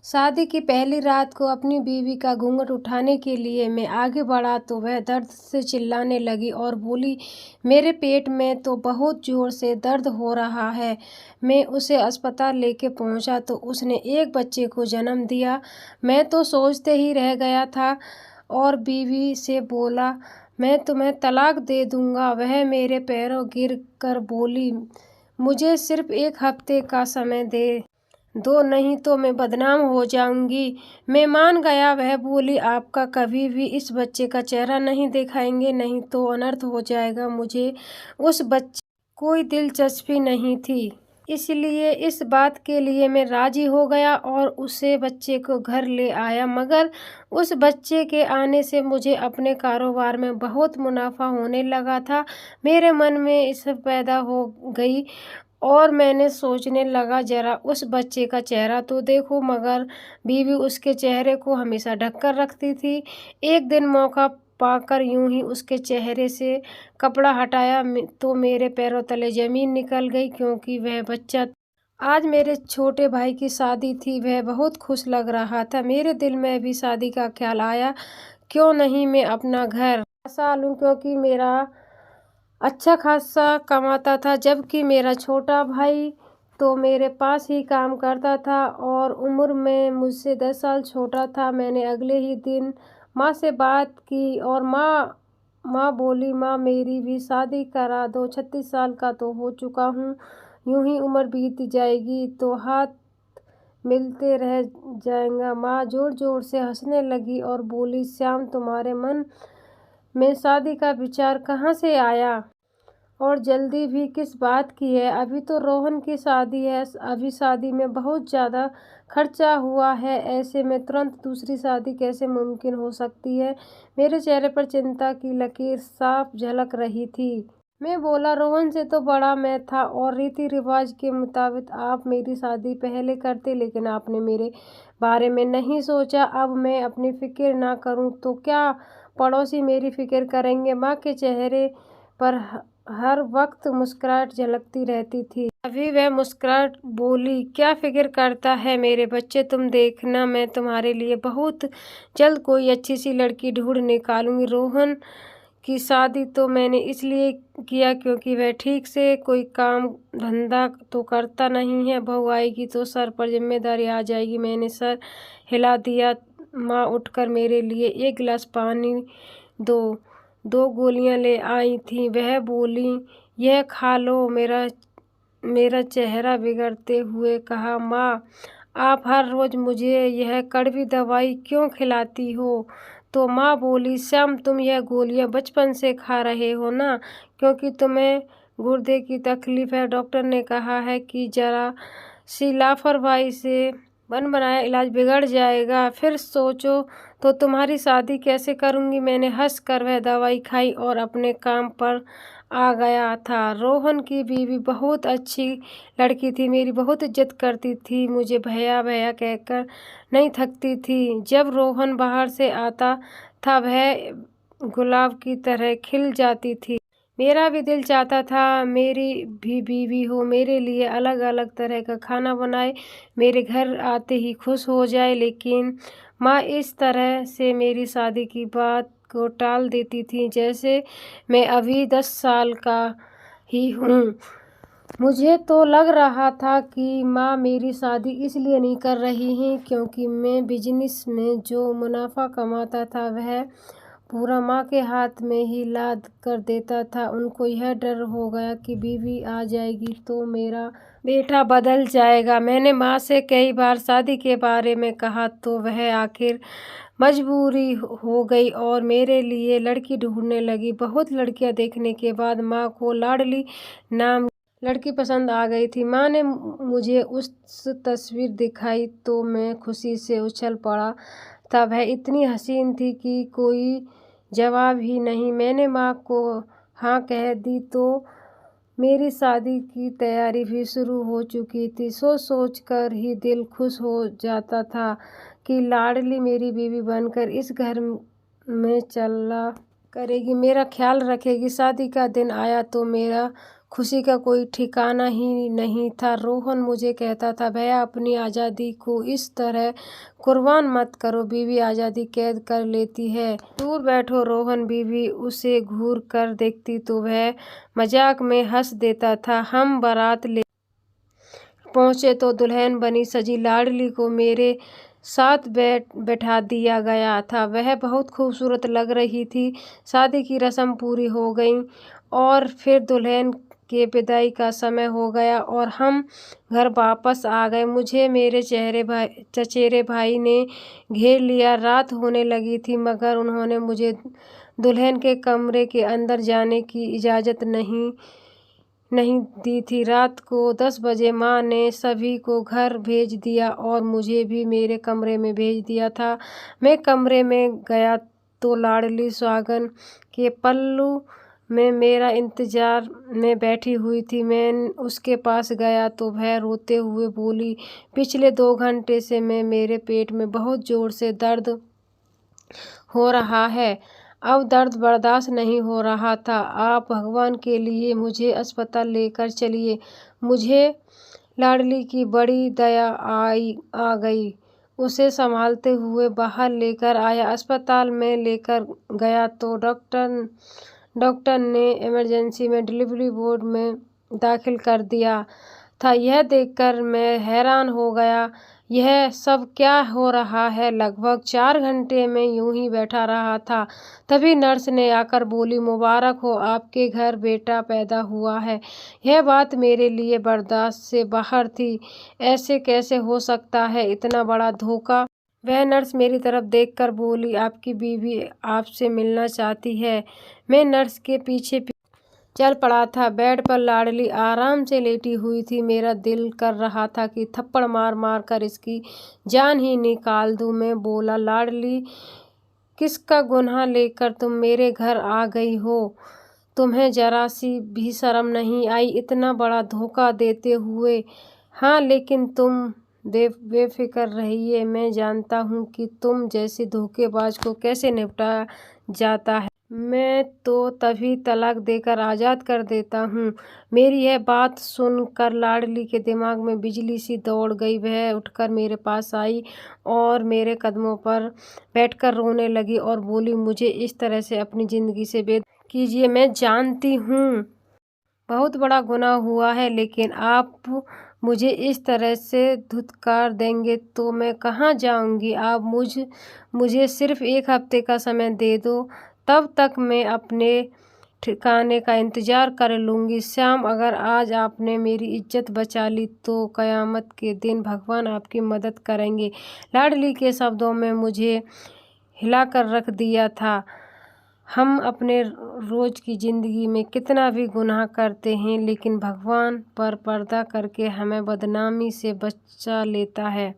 शादी की पहली रात को अपनी बीवी का घूंघट उठाने के लिए मैं आगे बढ़ा तो वह दर्द से चिल्लाने लगी और बोली, मेरे पेट में तो बहुत जोर से दर्द हो रहा है। मैं उसे अस्पताल लेके पहुंचा तो उसने एक बच्चे को जन्म दिया। मैं तो सोचते ही रह गया था और बीवी से बोला, मैं तुम्हें तलाक दे दूंगा। वह मेरे पैरों गिर कर बोली, मुझे सिर्फ 1 हफ्ते का समय दे दो, नहीं तो मैं बदनाम हो जाऊंगी। मैं मान गया। वह बोली, आपका कभी भी इस बच्चे का चेहरा नहीं दिखाएंगे, नहीं तो अनर्थ हो जाएगा। मुझे उस बच्चे कोई दिलचस्पी नहीं थी, इसलिए इस बात के लिए मैं राजी हो गया और उसे बच्चे को घर ले आया। मगर उस बच्चे के आने से मुझे अपने कारोबार में बहुत मुनाफा होने लगा था। मेरे मन में इस पैदा हो गई और मैंने सोचने लगा, जरा उस बच्चे का चेहरा तो देखो। मगर बीवी उसके चेहरे को हमेशा ढककर रखती थी। एक दिन मौका पाकर यूं ही उसके चेहरे से कपड़ा हटाया तो मेरे पैरों तले जमीन निकल गई, क्योंकि वह बच्चा आज मेरे छोटे भाई की शादी थी। वह बहुत खुश लग रहा था। मेरे दिल में भी शादी का ख्याल आया, क्यों नहीं मैं अपना घर बसा लूं, क्योंकि मेरा अच्छा खासा कमाता था, जबकि मेरा छोटा भाई तो मेरे पास ही काम करता था और उम्र में मुझसे 10 साल छोटा था। मैंने अगले ही दिन माँ से बात की और माँ बोली, माँ मेरी भी शादी करा दो, 36 साल का तो हो चुका हूँ। यूं ही उम्र बीत जाएगी तो हाथ मिलते रह जाएगा। माँ जोर जोर से हंसने लगी और बोली, श्याम तुम्हारे मन में शादी का विचार कहाँ से आया और जल्दी भी किस बात की है? अभी तो रोहन की शादी है, अभी शादी में बहुत ज़्यादा खर्चा हुआ है, ऐसे में तुरंत दूसरी शादी कैसे मुमकिन हो सकती है? मेरे चेहरे पर चिंता की लकीर साफ झलक रही थी। मैं बोला, रोहन से तो बड़ा मैं था और रीति रिवाज के मुताबिक आप मेरी शादी पहले करते, लेकिन आपने मेरे बारे में नहीं सोचा। अब मैं अपनी फिक्र ना करूं तो क्या पड़ोसी मेरी फिक्र करेंगे? माँ के चेहरे पर हर वक्त मुस्कुराहट झलकती रहती थी। अभी वह मुस्कुराहट बोली, क्या फिक्र करता है मेरे बच्चे, तुम देखना, मैं तुम्हारे लिए बहुत जल्द कोई अच्छी सी लड़की ढूंढ निकालूंगी। रोहन की शादी तो मैंने इसलिए किया क्योंकि वह ठीक से कोई काम धंधा तो करता नहीं है। बहू आएगी तो सर पर जिम्मेदारी आ जाएगी। मैंने सर हिला दिया। माँ उठकर मेरे लिए 1 गिलास पानी दो 2 गोलियां ले आई थी। वह बोली, यह खा लो। मेरा चेहरा बिगड़ते हुए कहा, माँ आप हर रोज मुझे यह कड़वी दवाई क्यों खिलाती हो? तो माँ बोली, श्याम तुम यह गोलियां बचपन से खा रहे हो ना, क्योंकि तुम्हें गुर्दे की तकलीफ है। डॉक्टर ने कहा है कि जरा सी लापरवाही से बन बनाया इलाज बिगड़ जाएगा। फिर सोचो तो तुम्हारी शादी कैसे करूँगी? मैंने हंस कर वह दवाई खाई और अपने काम पर आ गया था। रोहन की बीवी बहुत अच्छी लड़की थी, मेरी बहुत इज्जत करती थी, मुझे भैया भैया कहकर नहीं थकती थी। जब रोहन बाहर से आता था वह गुलाब की तरह खिल जाती थी। मेरा भी दिल चाहता था मेरी भी बीवी हो, मेरे लिए अलग अलग तरह का खाना बनाए, मेरे घर आते ही खुश हो जाए। लेकिन माँ इस तरह से मेरी शादी की बात को टाल देती थी जैसे मैं अभी 10 साल का ही हूँ। मुझे तो लग रहा था कि माँ मेरी शादी इसलिए नहीं कर रही हैं क्योंकि मैं बिजनेस में जो मुनाफा कमाता था वह पूरा माँ के हाथ में ही लाद कर देता था। उनको यह डर हो गया कि बीवी आ जाएगी तो मेरा बेटा बदल जाएगा। मैंने माँ से कई बार शादी के बारे में कहा तो वह आखिर मजबूरी हो गई और मेरे लिए लड़की ढूंढने लगी। बहुत लड़कियां देखने के बाद माँ को लाडली नाम लड़की पसंद आ गई थी। माँ ने मुझे उस तस्वीर दिखाई तो मैं खुशी से उछल पड़ा था। वह इतनी हसीन थी कि कोई जवाब ही नहीं। मैंने माँ को हाँ कह दी तो मेरी शादी की तैयारी भी शुरू हो चुकी थी। सोच सोच कर ही दिल खुश हो जाता था कि लाडली मेरी बीवी बनकर इस घर में चला करेगी, मेरा ख्याल रखेगी। शादी का दिन आया तो मेरा खुशी का कोई ठिकाना ही नहीं था। रोहन मुझे कहता था, भैया अपनी आज़ादी को इस तरह कुर्बान मत करो, बीवी आज़ादी कैद कर लेती है। दूर बैठो रोहन, बीवी उसे घूर कर देखती तो वह मजाक में हंस देता था। हम बारात ले पहुँचे तो दुल्हन बनी सजी लाडली को मेरे साथ बैठा दिया गया था। वह बहुत खूबसूरत लग रही थी। शादी की रस्म पूरी हो गई और फिर दुल्हन के विदाई का समय हो गया और हम घर वापस आ गए। मुझे मेरे चचेरे भाई ने घेर लिया। रात होने लगी थी मगर उन्होंने मुझे दुल्हन के कमरे के अंदर जाने की इजाज़त नहीं दी थी। रात को 10 बजे माँ ने सभी को घर भेज दिया और मुझे भी मेरे कमरे में भेज दिया था। मैं कमरे में गया तो लाडली सुहागन के पल्लू में मेरा इंतजार में बैठी हुई थी। मैं उसके पास गया तो वह रोते हुए बोली, पिछले 2 घंटे से मेरे पेट में बहुत ज़ोर से दर्द हो रहा है। अब दर्द बर्दाश्त नहीं हो रहा था। आप भगवान के लिए मुझे अस्पताल लेकर चलिए। मुझे लाडली की बड़ी दया आ गई। उसे संभालते हुए बाहर लेकर आया। अस्पताल में लेकर गया तो डॉक्टर ने इमरजेंसी में डिलीवरी वार्ड में दाखिल कर दिया था। यह देखकर मैं हैरान हो गया। यह सब क्या हो रहा है? लगभग 4 घंटे में यूं ही बैठा रहा था। तभी नर्स ने आकर बोली, मुबारक हो, आपके घर बेटा पैदा हुआ है। यह बात मेरे लिए बर्दाश्त से बाहर थी। ऐसे कैसे हो सकता है? इतना बड़ा धोखा। वह नर्स मेरी तरफ देखकर बोली, आपकी बीवी आपसे मिलना चाहती है। मैं नर्स के पीछे चल पड़ा था। बेड पर लाडली आराम से लेटी हुई थी। मेरा दिल कर रहा था कि थप्पड़ मार मार कर इसकी जान ही निकाल दूं। मैं बोला, लाडली किसका गुनाह लेकर तुम मेरे घर आ गई हो? तुम्हें जरा सी भी शर्म नहीं आई इतना बड़ा धोखा देते हुए? हाँ, लेकिन तुम बेफिक्र रहिए, मैं जानता हूँ कि तुम जैसे धोखेबाज को कैसे निपटाया जाता है। मैं तो तभी तलाक देकर आज़ाद कर देता हूँ। मेरी यह बात सुनकर लाडली के दिमाग में बिजली सी दौड़ गई। वह उठकर मेरे पास आई और मेरे कदमों पर बैठकर रोने लगी और बोली, मुझे इस तरह से अपनी ज़िंदगी से बेदखल कीजिए। मैं जानती हूँ बहुत बड़ा गुनाह हुआ है, लेकिन आप मुझे इस तरह से धुतकार देंगे तो मैं कहाँ जाऊँगी? आप मुझे सिर्फ 1 हफ्ते का समय दे दो, तब तक मैं अपने ठिकाने का इंतज़ार कर लूँगी। श्याम, अगर आज आपने मेरी इज्जत बचा ली तो क़यामत के दिन भगवान आपकी मदद करेंगे। लाडली के शब्दों में मुझे हिलाकर रख दिया था। हम अपने रोज़ की ज़िंदगी में कितना भी गुनाह करते हैं, लेकिन भगवान पर पर्दा करके हमें बदनामी से बचा लेता है।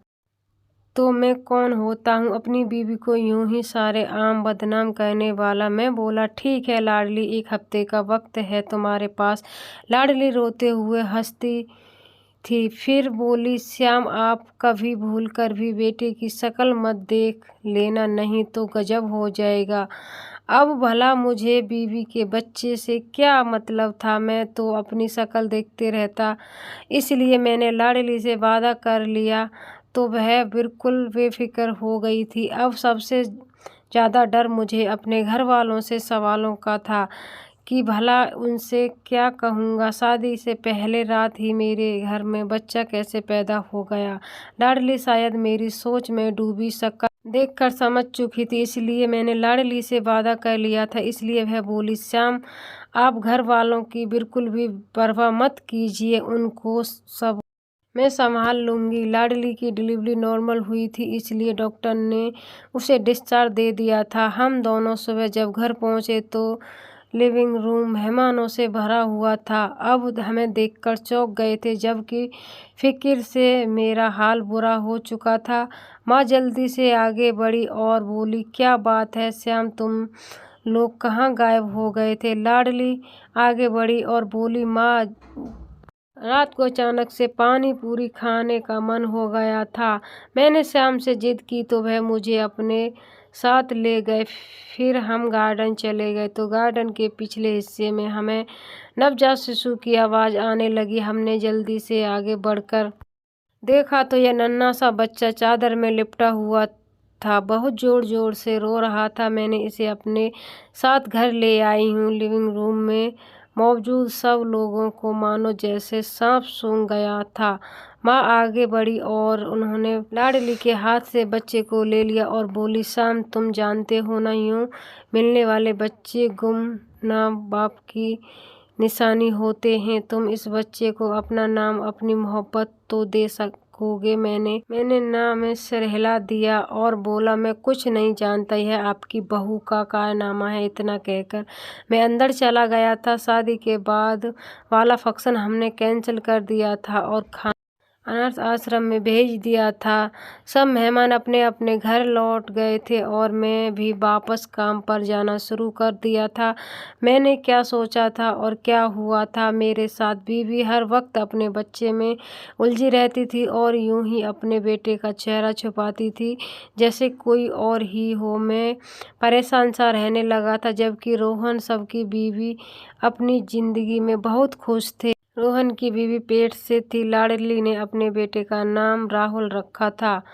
तो मैं कौन होता हूँ अपनी बीवी को यूं ही सारे आम बदनाम करने वाला? मैं बोला, ठीक है लाडली, 1 हफ्ते का वक्त है तुम्हारे पास। लाडली रोते हुए हंसती थी, फिर बोली, श्याम, आप कभी भूल कर भी बेटे की शक्ल मत देख लेना, नहीं तो गजब हो जाएगा। अब भला मुझे बीवी के बच्चे से क्या मतलब था? मैं तो अपनी शक्ल देखते रहता। इसलिए मैंने लाडली से वादा कर लिया। तो वह बिल्कुल बेफिक्र हो गई थी। अब सबसे ज़्यादा डर मुझे अपने घर वालों से सवालों का था कि भला उनसे क्या कहूँगा। शादी से पहले रात ही मेरे घर में बच्चा कैसे पैदा हो गया? लाडली शायद मेरी सोच में डूबी शक्ल देखकर समझ चुकी थी, इसलिए मैंने लाडली से वादा कर लिया था। इसलिए वह बोली, श्याम, आप घर वालों की बिल्कुल भी परवाह मत कीजिए, उनको सब मैं संभाल लूँगी। लाडली की डिलीवरी नॉर्मल हुई थी, इसलिए डॉक्टर ने उसे डिस्चार्ज दे दिया था। हम दोनों सुबह जब घर पहुँचे तो लिविंग रूम मेहमानों से भरा हुआ था। अब हमें देखकर चौंक गए थे, जबकि फिक्र से मेरा हाल बुरा हो चुका था। माँ जल्दी से आगे बढ़ी और बोली, क्या बात है श्याम, तुम लोग कहाँ गायब हो गए थे? लाडली आगे बढ़ी और बोली, माँ, रात को अचानक से पानी पूरी खाने का मन हो गया था। मैंने श्याम से जिद की तो वह मुझे अपने साथ ले गए। फिर हम गार्डन चले गए तो गार्डन के पिछले हिस्से में हमें नवजात शिशु की आवाज़ आने लगी। हमने जल्दी से आगे बढ़कर देखा तो यह नन्हा सा बच्चा चादर में लिपटा हुआ था, बहुत ज़ोर ज़ोर से रो रहा था। मैंने इसे अपने साथ घर ले आई हूँ। लिविंग रूम में मौजूद सब लोगों को मानो जैसे सांप सूंघ गया था। माँ आगे बढ़ी और उन्होंने लाडली के हाथ से बच्चे को ले लिया और बोली, शाम तुम जानते हो ना, यूँ मिलने वाले बच्चे गुमनाम बाप की निशानी होते हैं। तुम इस बच्चे को अपना नाम, अपनी मोहब्बत तो दे सकोगे। मैंने ना में सिर हिला दिया और बोला, मैं कुछ नहीं जानता, यह आपकी बहू का कारनामा है। इतना कहकर मैं अंदर चला गया था। शादी के बाद वाला फंक्शन हमने कैंसिल कर दिया था और अनाथ आश्रम में भेज दिया था। सब मेहमान अपने अपने घर लौट गए थे और मैं भी वापस काम पर जाना शुरू कर दिया था। मैंने क्या सोचा था और क्या हुआ था मेरे साथ। बीवी हर वक्त अपने बच्चे में उलझी रहती थी और यूं ही अपने बेटे का चेहरा छुपाती थी जैसे कोई और ही हो। मैं परेशान सा रहने लगा था, जबकि रोहन सबकी बीवी अपनी जिंदगी में बहुत खुश थे। रोहन की बीवी पेट से थी। लाडली ने अपने बेटे का नाम राहुल रखा था।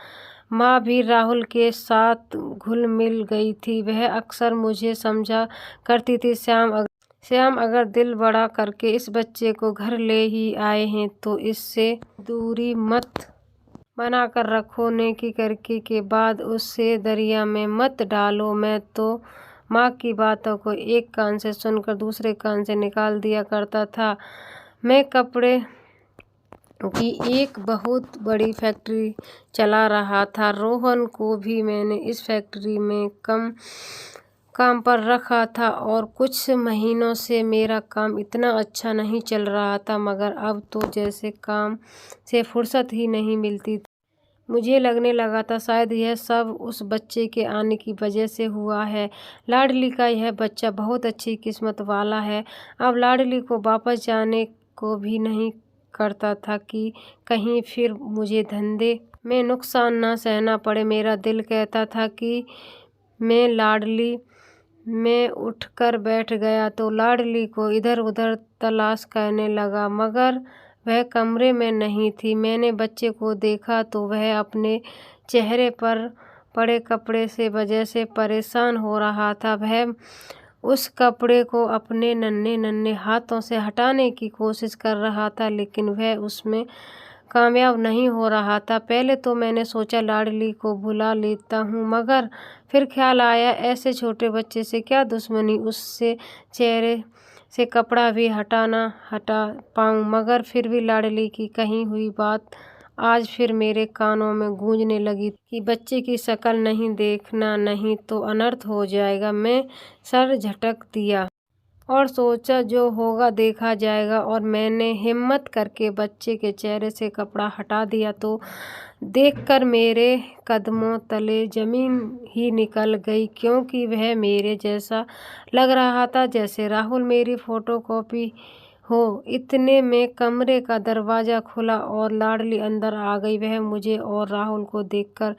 माँ भी राहुल के साथ घुल मिल गई थी। वह अक्सर मुझे समझा करती थी, श्याम अगर दिल बड़ा करके इस बच्चे को घर ले ही आए हैं तो इससे दूरी मत बना कर रखो। नेकी करके के बाद उसे दरिया में मत डालो। मैं तो माँ की बातों को एक कान से सुनकर दूसरे कान से निकाल दिया करता था। मैं कपड़े की एक बहुत बड़ी फैक्ट्री चला रहा था। रोहन को भी मैंने इस फैक्ट्री में काम पर रखा था और कुछ महीनों से मेरा काम इतना अच्छा नहीं चल रहा था, मगर अब तो जैसे काम से फुर्सत ही नहीं मिलती। मुझे लगने लगा था शायद यह सब उस बच्चे के आने की वजह से हुआ है। लाडली का यह बच्चा बहुत अच्छी किस्मत वाला है। अब लाडली को वापस जाने को भी नहीं करता था कि कहीं फिर मुझे धंधे में नुकसान ना सहना पड़े। मेरा दिल कहता था कि मैं लाडली में उठकर बैठ गया तो लाडली को इधर उधर तलाश करने लगा, मगर वह कमरे में नहीं थी। मैंने बच्चे को देखा तो वह अपने चेहरे पर पड़े कपड़े से वजह से परेशान हो रहा था। वह उस कपड़े को अपने नन्हे नन्हे हाथों से हटाने की कोशिश कर रहा था, लेकिन वह उसमें कामयाब नहीं हो रहा था। पहले तो मैंने सोचा लाडली को बुला लेता हूँ, मगर फिर ख्याल आया ऐसे छोटे बच्चे से क्या दुश्मनी, उससे चेहरे से कपड़ा भी हटा पाऊँ। मगर फिर भी लाडली की कही हुई बात आज फिर मेरे कानों में गूंजने लगी कि बच्चे की शक्ल नहीं देखना, नहीं तो अनर्थ हो जाएगा। मैं सर झटक दिया और सोचा जो होगा देखा जाएगा, और मैंने हिम्मत करके बच्चे के चेहरे से कपड़ा हटा दिया तो देखकर मेरे कदमों तले जमीन ही निकल गई, क्योंकि वह मेरे जैसा लग रहा था जैसे राहुल मेरी फोटोकॉपी हो। इतने में कमरे का दरवाज़ा खुला और लाडली अंदर आ गई। वह मुझे और राहुल को देखकर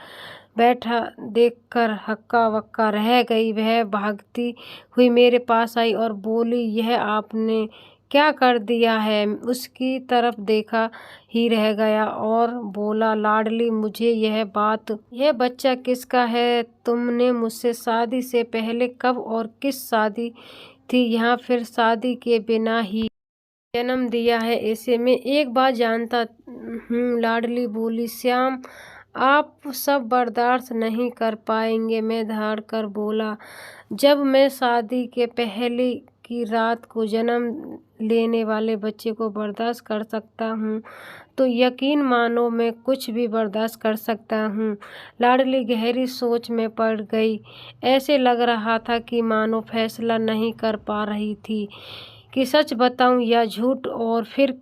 हक्का बक्का रह गई। वह भागती हुई मेरे पास आई और बोली, यह आपने क्या कर दिया है? उसकी तरफ देखा ही रह गया और बोला, लाडली मुझे यह बच्चा किसका है? तुमने मुझसे शादी से पहले कब और किस शादी थी यहाँ फिर शादी के बिना ही जन्म दिया है इसे? मैं एक बात जानता हूँ, लाडली बोली। श्याम आप सब बर्दाश्त नहीं कर पाएंगे, मैं धाड़ कर बोला। जब मैं शादी के पहले की रात को जन्म लेने वाले बच्चे को बर्दाश्त कर सकता हूँ तो यकीन मानो मैं कुछ भी बर्दाश्त कर सकता हूँ। लाडली गहरी सोच में पड़ गई। ऐसे लग रहा था कि मानो फैसला नहीं कर पा रही थी कि सच बताऊं या झूठ, और फिर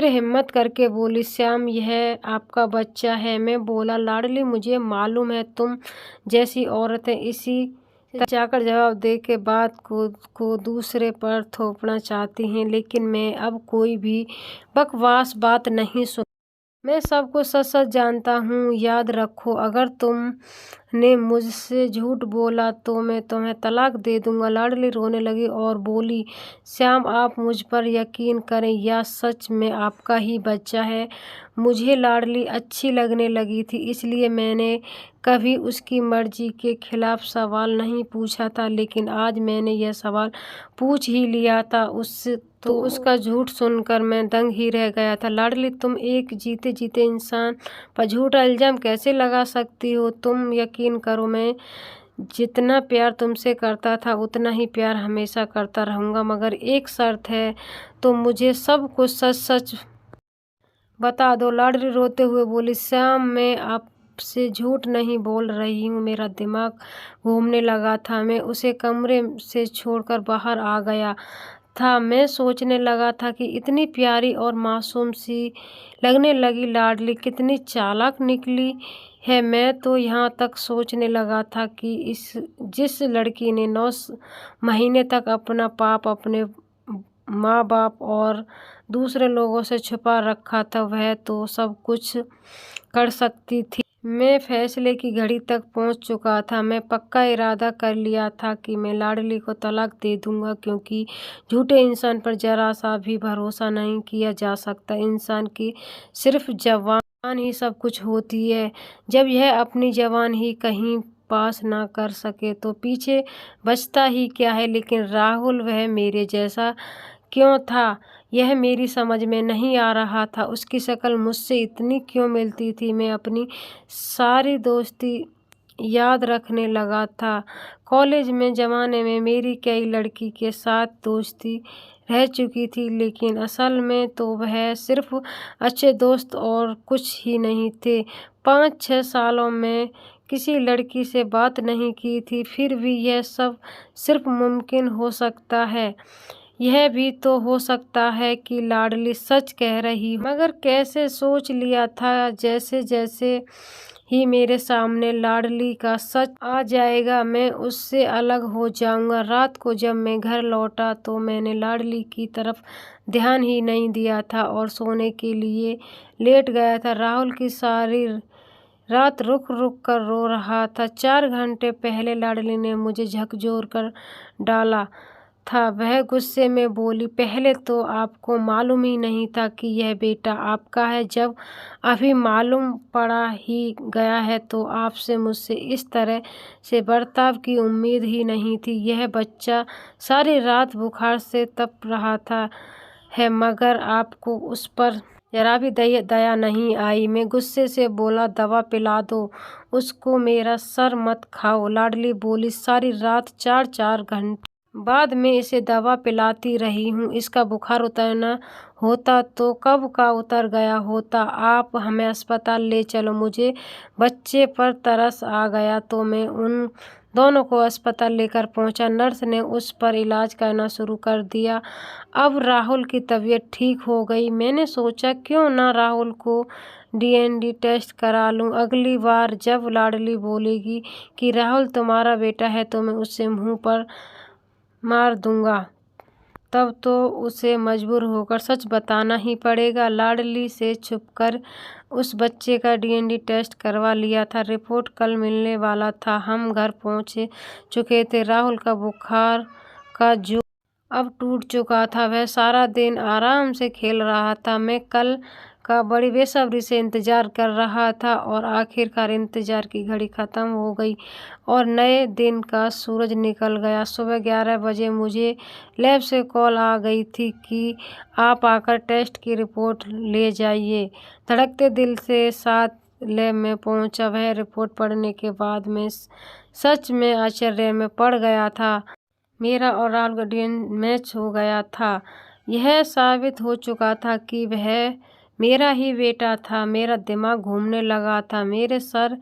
हिम्मत करके बोली, श्याम यह आपका बच्चा है। मैं बोला, लाडली मुझे मालूम है तुम जैसी औरतें इसी जाकर जवाब दे के बात को दूसरे पर थोपना चाहती हैं, लेकिन मैं अब कोई भी बकवास बात नहीं सुन मैं सब कुछ सच सच जानता हूँ, याद रखो अगर तुमने मुझसे झूठ बोला तो मैं तुम्हें तलाक दे दूँगा। लाडली रोने लगी और बोली, श्याम आप मुझ पर यकीन करें, यह सच में आपका ही बच्चा है। मुझे लाडली अच्छी लगने लगी थी, इसलिए मैंने कभी उसकी मर्जी के खिलाफ सवाल नहीं पूछा था, लेकिन आज मैंने यह सवाल पूछ ही लिया था। उसका झूठ सुनकर मैं दंग ही रह गया था। लाडली तुम एक जीते जीते इंसान पर झूठा इल्ज़ाम कैसे लगा सकती हो? तुम यकीन करो मैं जितना प्यार तुमसे करता था उतना ही प्यार हमेशा करता रहूँगा, मगर एक शर्त है, तो मुझे सब कुछ सच सच बता दो। लाडली रोते हुए बोली, श्याम मैं आपसे झूठ नहीं बोल रही हूँ, मेरा दिमाग घूमने लगा था। मैं उसे कमरे से छोड़कर बाहर आ गया था। मैं सोचने लगा था कि इतनी प्यारी और मासूम सी लगने लगी लाडली कितनी चालाक निकली है। मैं तो यहाँ तक सोचने लगा था कि जिस लड़की ने 9 महीने तक अपना पाप अपने माँ बाप और दूसरे लोगों से छुपा रखा था, वह तो सब कुछ कर सकती थी। मैं फैसले की घड़ी तक पहुंच चुका था। मैं पक्का इरादा कर लिया था कि मैं लाडली को तलाक दे दूंगा, क्योंकि झूठे इंसान पर जरा सा भी भरोसा नहीं किया जा सकता। इंसान की सिर्फ जबान ही सब कुछ होती है। जब यह अपनी जबान ही कहीं पास ना कर सके तो पीछे बचता ही क्या है। लेकिन राहुल वह मेरे जैसा क्यों था, यह मेरी समझ में नहीं आ रहा था। उसकी शक्ल मुझसे इतनी क्यों मिलती थी। मैं अपनी सारी दोस्ती याद रखने लगा था। कॉलेज में ज़माने में मेरी कई लड़की के साथ दोस्ती रह चुकी थी, लेकिन असल में तो वह सिर्फ अच्छे दोस्त और कुछ ही नहीं थे। 5-6 सालों में किसी लड़की से बात नहीं की थी, फिर भी यह सब सिर्फ मुमकिन हो सकता है। यह भी तो हो सकता है कि लाडली सच कह रही हो, मगर कैसे सोच लिया था जैसे जैसे ही मेरे सामने लाडली का सच आ जाएगा मैं उससे अलग हो जाऊंगा। रात को जब मैं घर लौटा तो मैंने लाडली की तरफ ध्यान ही नहीं दिया था और सोने के लिए लेट गया था। राहुल की सारी रात रुक रुक कर रो रहा था। 4 घंटे पहले लाडली ने मुझे झकझोर कर डाला था। वह गुस्से में बोली, पहले तो आपको मालूम ही नहीं था कि यह बेटा आपका है, जब अभी मालूम पड़ा ही गया है तो आपसे मुझसे इस तरह से बर्ताव की उम्मीद ही नहीं थी। यह बच्चा सारी रात बुखार से तप रहा था मगर आपको उस पर जरा भी दया नहीं आई। मैं गुस्से से बोला, दवा पिला दो उसको, मेरा सर मत खाओ। लाडली बोली, सारी रात 4-4 घंटे बाद में इसे दवा पिलाती रही हूँ। इसका बुखार उतरना होता तो कब का उतर गया होता। आप हमें अस्पताल ले चलो। मुझे बच्चे पर तरस आ गया तो मैं उन दोनों को अस्पताल लेकर पहुंचा। नर्स ने उस पर इलाज करना शुरू कर दिया। अब राहुल की तबीयत ठीक हो गई। मैंने सोचा क्यों ना राहुल को डीएनडी टेस्ट करा लूं। अगली बार जब लाडली बोलेगी कि राहुल तुम्हारा बेटा है तो मैं उससे मुंह पर मार दूंगा, तब तो उसे मजबूर होकर सच बताना ही पड़ेगा। लाडली से छुपकर उस बच्चे का डीएनडी टेस्ट करवा लिया था। रिपोर्ट कल मिलने वाला था। हम घर पहुंच चुके थे। राहुल का बुखार का जोर अब टूट चुका था। वह सारा दिन आराम से खेल रहा था। मैं कल का बड़ी बेसब्री से इंतजार कर रहा था और आखिरकार इंतजार की घड़ी खत्म हो गई और नए दिन का सूरज निकल गया। सुबह 11 बजे मुझे लैब से कॉल आ गई थी कि आप आकर टेस्ट की रिपोर्ट ले जाइए। धड़कते दिल के साथ लैब में पहुंचा। वह रिपोर्ट पढ़ने के बाद मैं सच में आश्चर्य में पड़ गया था। मेरा और राहुल का डीएनए मैच हो गया था। यह साबित हो चुका था कि वह मेरा ही बेटा था। मेरा दिमाग घूमने लगा था। मेरे सर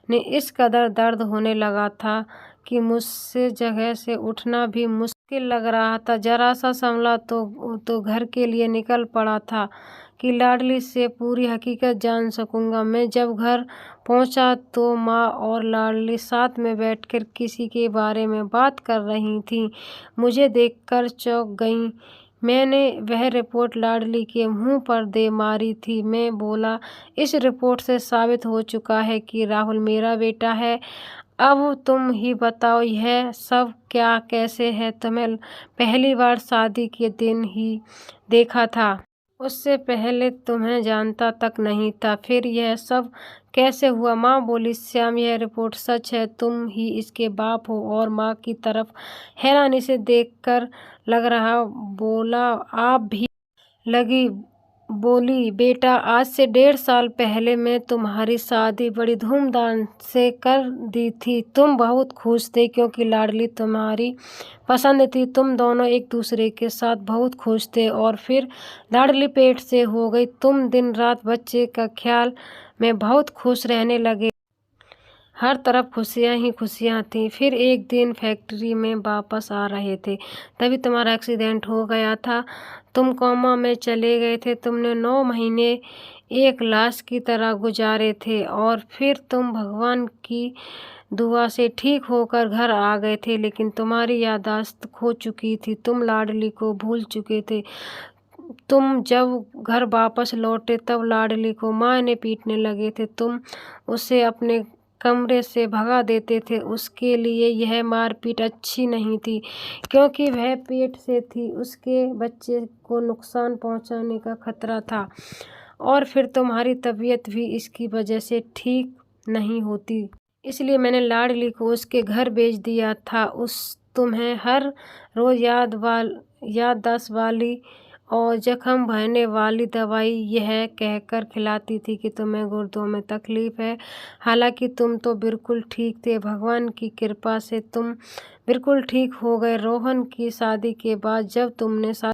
में इस कदर दर्द होने लगा था कि मुझसे जगह से उठना भी मुश्किल लग रहा था। जरा सा संभला तो घर के लिए निकल पड़ा था कि लाडली से पूरी हकीकत जान सकूंगा। मैं जब घर पहुंचा तो माँ और लाडली साथ में बैठकर किसी के बारे में बात कर रही थीं। मुझे देखकर चौंक गईं। मैंने वह रिपोर्ट लाडली के मुंह पर दे मारी थी। मैं बोला, इस रिपोर्ट से साबित हो चुका है कि राहुल मेरा बेटा है। अब तुम ही बताओ यह सब क्या कैसे है? तुम्हें पहली बार शादी के दिन ही देखा था, उससे पहले तुम्हें जानता तक नहीं था, फिर यह सब कैसे हुआ? माँ बोली, श्याम यह रिपोर्ट सच है, तुम ही इसके बाप हो। और माँ की तरफ हैरानी से देखकर लग रहा बोला, आप भी लगी? बोली, बेटा आज से 1.5 साल पहले मैं तुम्हारी शादी बड़ी धूमधाम से कर दी थी। तुम बहुत खुश थे क्योंकि लाडली तुम्हारी पसंद थी। तुम दोनों एक दूसरे के साथ बहुत खुश थे और फिर लाडली पेट से हो गई। तुम दिन रात बच्चे का ख्याल में बहुत खुश रहने लगे। हर तरफ खुशियां ही खुशियां थीं। फिर एक दिन फैक्ट्री में वापस आ रहे थे, तभी तुम्हारा एक्सीडेंट हो गया था। तुम कोमा में चले गए थे। तुमने 9 महीने एक लाश की तरह गुजारे थे और फिर तुम भगवान की दुआ से ठीक होकर घर आ गए थे, लेकिन तुम्हारी याददाश्त खो चुकी थी। तुम लाडली को भूल चुके थे। तुम जब घर वापस लौटे तब लाडली को माँ ने पीटने लगे थे। तुम उसे अपने कमरे से भगा देते थे। उसके लिए यह मारपीट अच्छी नहीं थी क्योंकि वह पेट से थी, उसके बच्चे को नुकसान पहुंचाने का खतरा था। और फिर तुम्हारी तबीयत भी इसकी वजह से ठीक नहीं होती, इसलिए मैंने लाडली को उसके घर भेज दिया था। तुम्हें हर रोज याददाश्त वाली और जख्म भरने वाली दवाई यह कहकर खिलाती थी कि तुम्हें गुर्दों में तकलीफ है। हालांकि तुम तो बिल्कुल ठीक थे। भगवान की कृपा से तुम बिल्कुल ठीक हो गए। रोहन की शादी के बाद जब तुमने